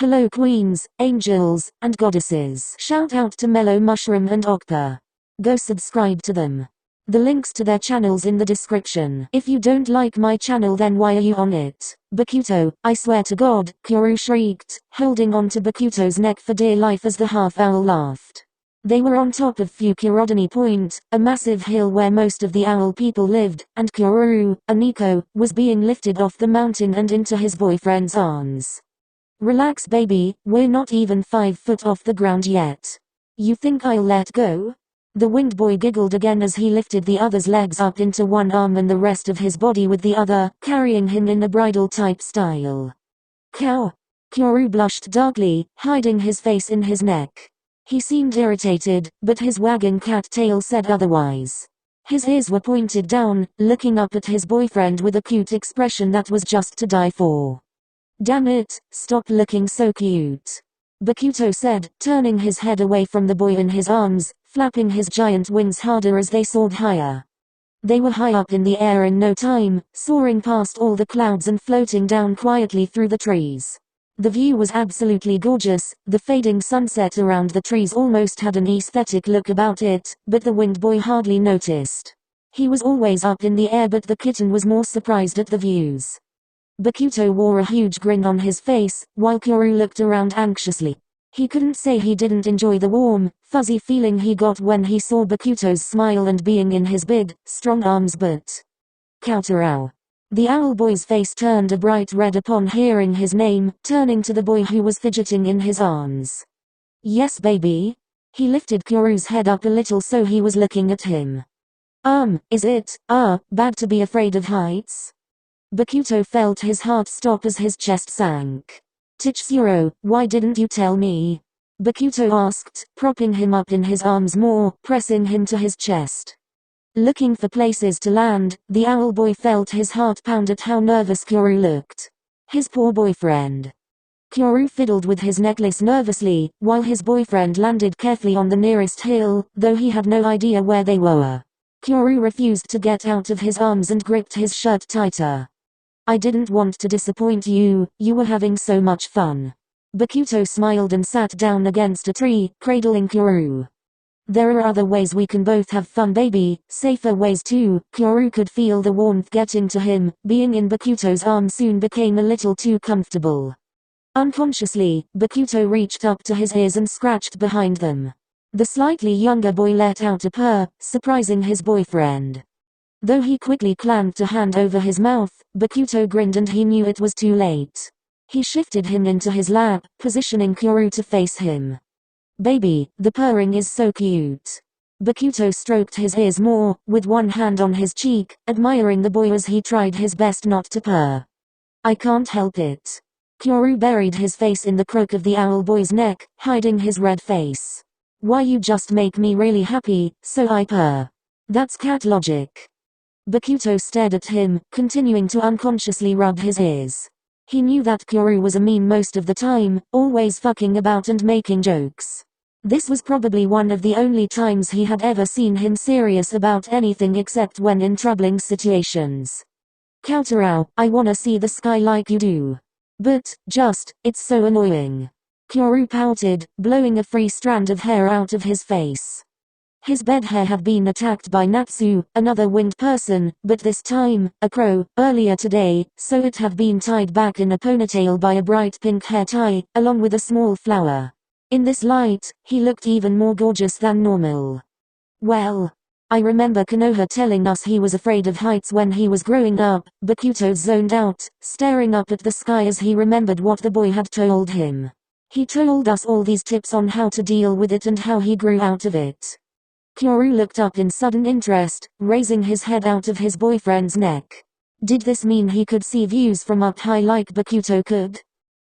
Hello queens, angels, and goddesses. Shout out to Mellow Mushroom and Okpa. Go subscribe to them. The links to their channels in the description. If you don't like my channel, then why are you on it? BoKuroo, I swear to God, Kuroo shrieked, holding on to BoKuroo's neck for dear life as the half-owl laughed. They were on top of Fukurodani Point, a massive hill where most of the owl people lived, and Kuroo, a Nico, was being lifted off the mountain and into his boyfriend's arms. Relax baby, we're not even 5 foot off the ground yet. You think I'll let go? The winged boy giggled again as he lifted the other's legs up into one arm and the rest of his body with the other, carrying him in a bridal-type style. Cow! Kuroo blushed darkly, hiding his face in his neck. He seemed irritated, but his wagging cat tail said otherwise. His ears were pointed down, looking up at his boyfriend with a cute expression that was just to die for. Damn it, stop looking so cute. BoKuroo said, turning his head away from the boy in his arms, flapping his giant wings harder as they soared higher. They were high up in the air in no time, soaring past all the clouds and floating down quietly through the trees. The view was absolutely gorgeous. The fading sunset around the trees almost had an aesthetic look about it, but the winged boy hardly noticed. He was always up in the air, but the kitten was more surprised at the views. BoKuroo wore a huge grin on his face, while Kuroo looked around anxiously. He couldn't say he didn't enjoy the warm, fuzzy feeling he got when he saw BoKuroo's smile and being in his big, strong arms, but... Koutarou. The owl boy's face turned a bright red upon hearing his name, turning to the boy who was fidgeting in his arms. Yes baby? He lifted Kuroo's head up a little so he was looking at him. Is it, bad to be afraid of heights? BoKuroo felt his heart stop as his chest sank. Tichsuro, why didn't you tell me? BoKuroo asked, propping him up in his arms more, pressing him to his chest. Looking for places to land, the owl boy felt his heart pound at how nervous Kuroo looked. His poor boyfriend. Kuroo fiddled with his necklace nervously, while his boyfriend landed carefully on the nearest hill, though he had no idea where they were. Kuroo refused to get out of his arms and gripped his shirt tighter. I didn't want to disappoint you, you were having so much fun. BoKuroo smiled and sat down against a tree, cradling Kuroo. There are other ways we can both have fun baby, safer ways too. Kuroo could feel the warmth getting to him. Being in BoKuroo's arms soon became a little too comfortable. Unconsciously, BoKuroo reached up to his ears and scratched behind them. The slightly younger boy let out a purr, surprising his boyfriend. Though he quickly clamped a hand over his mouth, BoKuroo grinned and he knew it was too late. He shifted him into his lap, positioning Kuroo to face him. Baby, the purring is so cute. BoKuroo stroked his ears more, with one hand on his cheek, admiring the boy as he tried his best not to purr. I can't help it. Kuroo buried his face in the crook of the owl boy's neck, hiding his red face. Why you just make me really happy, so I purr. That's cat logic. BoKuroo stared at him, continuing to unconsciously rub his ears. He knew that Kuroo was a meme most of the time, always fucking about and making jokes. This was probably one of the only times he had ever seen him serious about anything except when in troubling situations. Koutarou, I wanna see the sky like you do. But, it's so annoying. Kuroo pouted, blowing a free strand of hair out of his face. His bed hair had been attacked by Natsu, another winged person, but this time, a crow, earlier today, so it had been tied back in a ponytail by a bright pink hair tie, along with a small flower. In this light, he looked even more gorgeous than normal. Well, I remember Konoha telling us he was afraid of heights when he was growing up. BoKuroo zoned out, staring up at the sky as he remembered what the boy had told him. He told us all these tips on how to deal with it and how he grew out of it. Kuroo looked up in sudden interest, raising his head out of his boyfriend's neck. Did this mean he could see views from up high like BoKuroo could?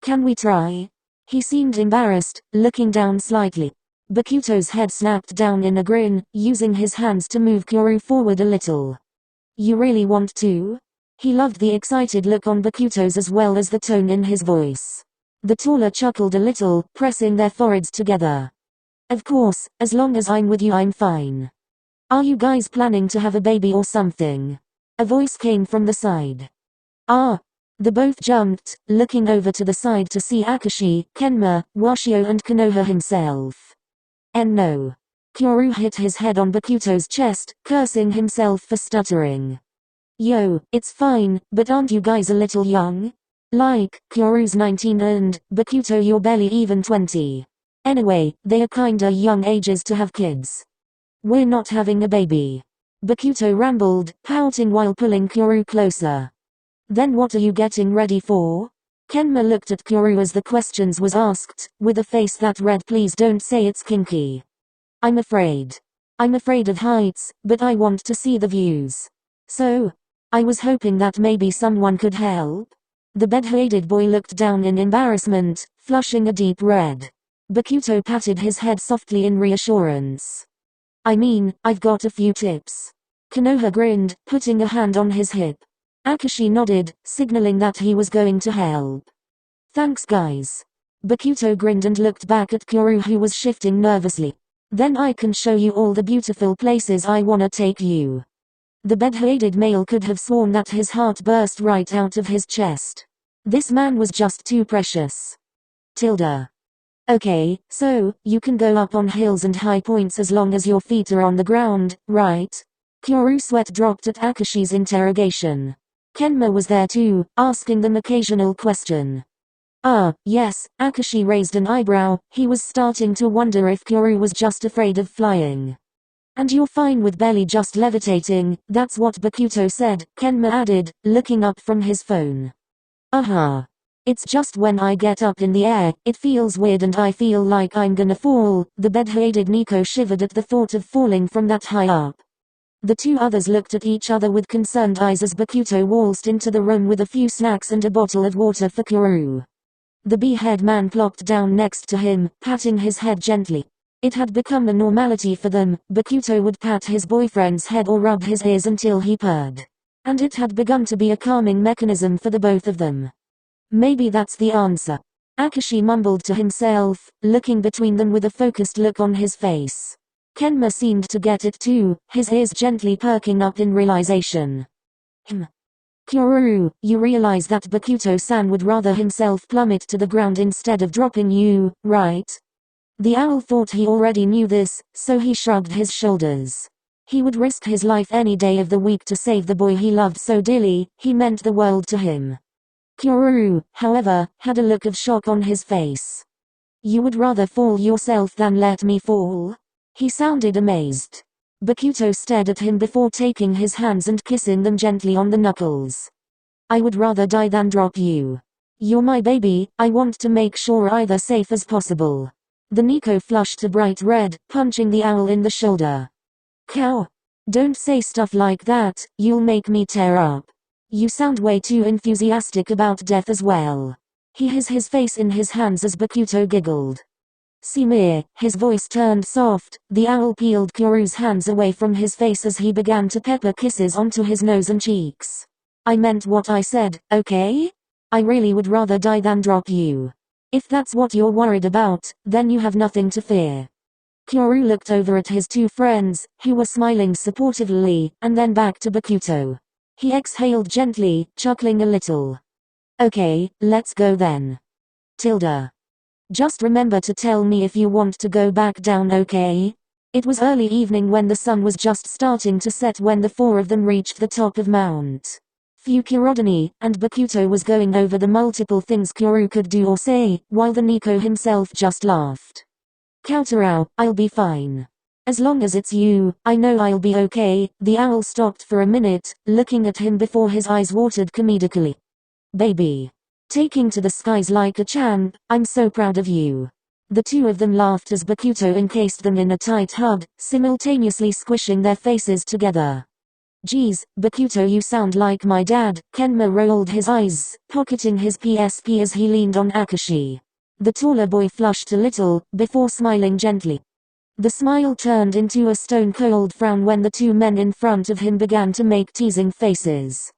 Can we try? He seemed embarrassed, looking down slightly. BoKuroo's head snapped down in a grin, using his hands to move Kuroo forward a little. You really want to? He loved the excited look on BoKuroo's as well as the tone in his voice. The taller chuckled a little, pressing their foreheads together. Of course, as long as I'm with you I'm fine. Are you guys planning to have a baby or something? A voice came from the side. The both jumped, looking over to the side to see Akashi, Kenma, Washio and Konoha himself. And no. Kuroo hit his head on Bakuto's chest, cursing himself for stuttering. Yo, it's fine, but aren't you guys a little young? Like, Kuroo's 19 and, Bakuto you're barely even 20. Anyway, they are kinda young ages to have kids. We're not having a baby. Bakuto rambled, pouting while pulling Kuroo closer. Then what are you getting ready for? Kenma looked at Kuroo as the questions was asked, with a face that read please don't say it's kinky. I'm afraid of heights, but I want to see the views. So, I was hoping that maybe someone could help. The bed-headed boy looked down in embarrassment, flushing a deep red. Bakuto patted his head softly in reassurance. I mean, I've got a few tips. Konoha grinned, putting a hand on his hip. Akashi nodded, signaling that he was going to help. Thanks guys. Bakuto grinned and looked back at Kuroo who was shifting nervously. Then I can show you all the beautiful places I wanna take you. The bed-headed male could have sworn that his heart burst right out of his chest. This man was just too precious. Tilda. Okay, so, you can go up on hills and high points as long as your feet are on the ground, right? Kuroo sweat dropped at Akashi's interrogation. Kenma was there too, asking them occasional question. Yes, Akashi raised an eyebrow, he was starting to wonder if Kuroo was just afraid of flying. And you're fine with barely just levitating, that's what Bakuto said, Kenma added, looking up from his phone. It's just when I get up in the air, it feels weird and I feel like I'm gonna fall. The bed-headed Nico shivered at the thought of falling from that high up. The two others looked at each other with concerned eyes as Bakuto waltzed into the room with a few snacks and a bottle of water for Kuroo. The bee-head man plopped down next to him, patting his head gently. It had become a normality for them. Bakuto would pat his boyfriend's head or rub his ears until he purred. And it had begun to be a calming mechanism for the both of them. Maybe that's the answer. Akashi mumbled to himself, looking between them with a focused look on his face. Kenma seemed to get it too, his ears gently perking up in realization. Kuroo, you realize that Bakuto-san would rather himself plummet to the ground instead of dropping you, right? The owl thought he already knew this, so he shrugged his shoulders. He would risk his life any day of the week to save the boy he loved so dearly, he meant the world to him. Kuroo, however, had a look of shock on his face. You would rather fall yourself than let me fall? He sounded amazed. Bakuto stared at him before taking his hands and kissing them gently on the knuckles. I would rather die than drop you. You're my baby, I want to make sure either safe as possible. The Nico flushed a bright red, punching the owl in the shoulder. Cow. Don't say stuff like that, you'll make me tear up. You sound way too enthusiastic about death as well. He hid his face in his hands as Bakuto giggled. Simir, his voice turned soft, the owl peeled Kuroo's hands away from his face as he began to pepper kisses onto his nose and cheeks. I meant what I said, okay? I really would rather die than drop you. If that's what you're worried about, then you have nothing to fear. Kuroo looked over at his two friends, who were smiling supportively, and then back to Bakuto. He exhaled gently, chuckling a little. Okay, let's go then. Tilda. Just remember to tell me if you want to go back down, okay? It was early evening when the sun was just starting to set when the four of them reached the top of Mount Fukurodani, and Bakuto was going over the multiple things Kuroo could do or say, while the Nico himself just laughed. Koutarao, I'll be fine. As long as it's you, I know I'll be okay. The owl stopped for a minute, looking at him before his eyes watered comedically. Baby. Taking to the skies like a champ, I'm so proud of you. The two of them laughed as Bakuto encased them in a tight hug, simultaneously squishing their faces together. Geez, Bakuto, you sound like my dad. Kenma rolled his eyes, pocketing his PSP as he leaned on Akashi. The taller boy flushed a little, before smiling gently. The smile turned into a stone-cold frown when the two men in front of him began to make teasing faces.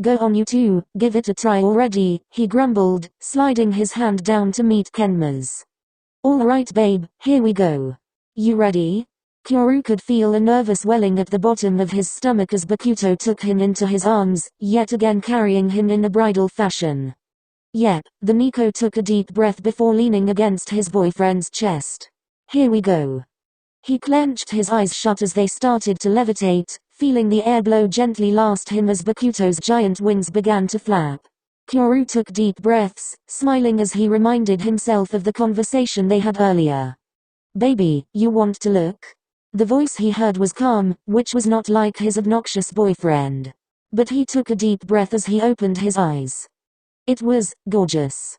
Go on you two, give it a try already, he grumbled, sliding his hand down to meet Kenma's. Alright babe, here we go. You ready? Kyoru could feel a nervous welling at the bottom of his stomach as Bakuto took him into his arms, yet again carrying him in a bridal fashion. Yep, the Nico took a deep breath before leaning against his boyfriend's chest. Here we go. He clenched his eyes shut as they started to levitate, feeling the air blow gently past him as Bakuto's giant wings began to flap. Kyoru took deep breaths, smiling as he reminded himself of the conversation they had earlier. Baby, you want to look? The voice he heard was calm, which was not like his obnoxious boyfriend. But he took a deep breath as he opened his eyes. It was gorgeous.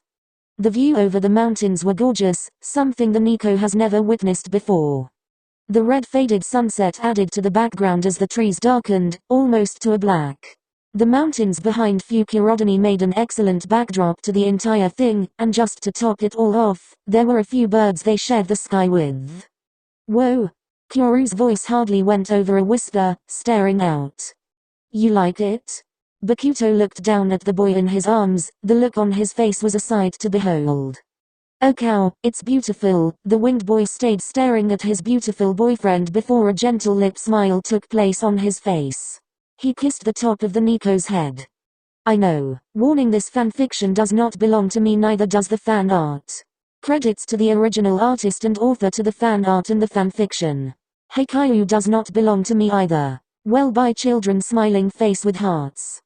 The view over the mountains were gorgeous, something the Nico has never witnessed before. The red faded sunset added to the background as the trees darkened, almost to a black. The mountains behind Fukurodani made an excellent backdrop to the entire thing, and just to top it all off, there were a few birds they shared the sky with. Whoa! Kyoru's voice hardly went over a whisper, staring out. You like it? Bakuto looked down at the boy in his arms, the look on his face was a sight to behold. Oh cow, it's beautiful. The winged boy stayed staring at his beautiful boyfriend before a gentle lip smile took place on his face. He kissed the top of the Nico's head. I know. Warning, this fanfiction does not belong to me, neither does the fan art. Credits to the original artist and author to the fan art and the fanfiction. Heikyu does not belong to me either. Well, bye children, smiling face with hearts.